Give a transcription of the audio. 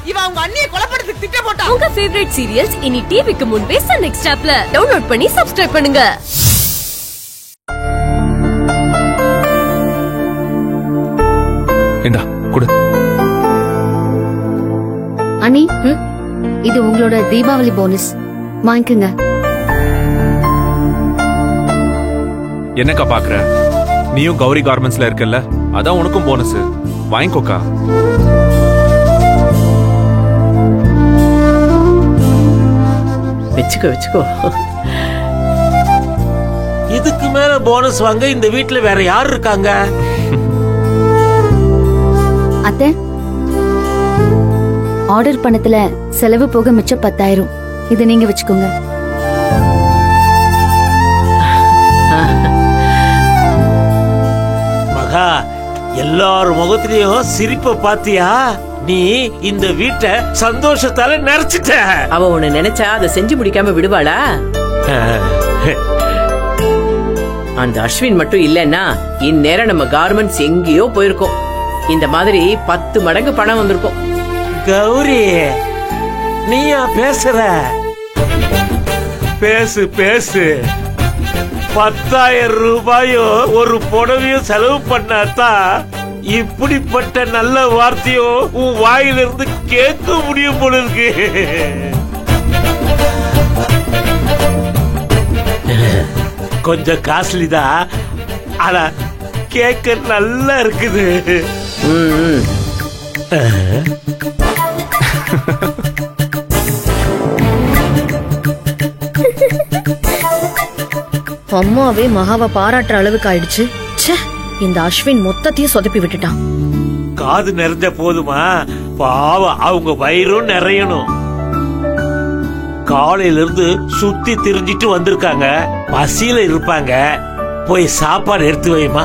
இவன் அவங்க அண்ணியை கொலைப்படுறதுக்கு திட்டம் போட்டான். உங்க ஃபேவரட் சீரியல்ஸ் இனி டிவிக்கு முன்பே சன் நெக்ஸ்ட் ஆப்ல டவுன்லோட் பண்ணி சப்ஸ்கிரைப் பண்ணுங்க. இந்தா குடு. அண்ணி, இது உங்களோட தீபாவளி போனஸ், வாங்கிக்கங்க. என்னக்கா பாக்குற? நீயும் கௌரி கார்மெண்ட்ஸ்ல இருக்கல்ல, அதான் உனக்கும் போனஸ். வாங்கிக்கோக்கா. வெச்சுக்கோ. இதுக்கு மேல போனஸ் வாங்க இந்த வீட்டுல வேற யார் இருக்காங்க? அத்தை, ஆர்டர் பணத்துல செலவு போக மிச்சம் 10,000. இதை நீங்க வச்சுக்கோங்க. மகா, எல்லார் முகத்திலயும் சிரிப்ப பாத்தியா? நீ இந்த வீட்டை சந்தோஷத்தால நிறைச்சிட்ட. அவ ஒண்ணு நினைச்சா அதை செஞ்சு முடிக்காம விடுவாளா? அந்த அஸ்வின் மட்டும் இல்லன்னா இந்நேரம் நம்ம கார்மெண்ட்ஸ் எங்கேயோ போயிருக்கோம். இந்த மாதிரி 10 மடங்கு பணம் வந்திருக்கும். கௌரி, நீயா பேசுற? பேசு. 10,000 ரூபாயோ ஒரு புடவையும் செலவு பண்ணாதான் இப்படிப்பட்ட நல்ல வார்த்தையோ உன் வாயிலிருந்து கேட்க முடியும் போல இருக்கு. கொஞ்சம் காஸ்ட்லி தான், ஆனா கேட்க நல்லா இருக்குது. அம்மாவே மகாவை பாராட்டுற அளவுக்கு ஆயிடுச்சு. இந்த அஸ்வின் மொத்தத்தையும் சொதப்பி விட்டுட்டான். காது நிறைஞ்ச போதுமா? பாவம், அவங்க வயிறும் நிறையணும். காலையில இருந்து சுத்தி திரிஞ்சிட்டு வந்திருக்காங்க, பசியில இருப்பாங்க. போய் சாப்பாடு எடுத்து வைமா.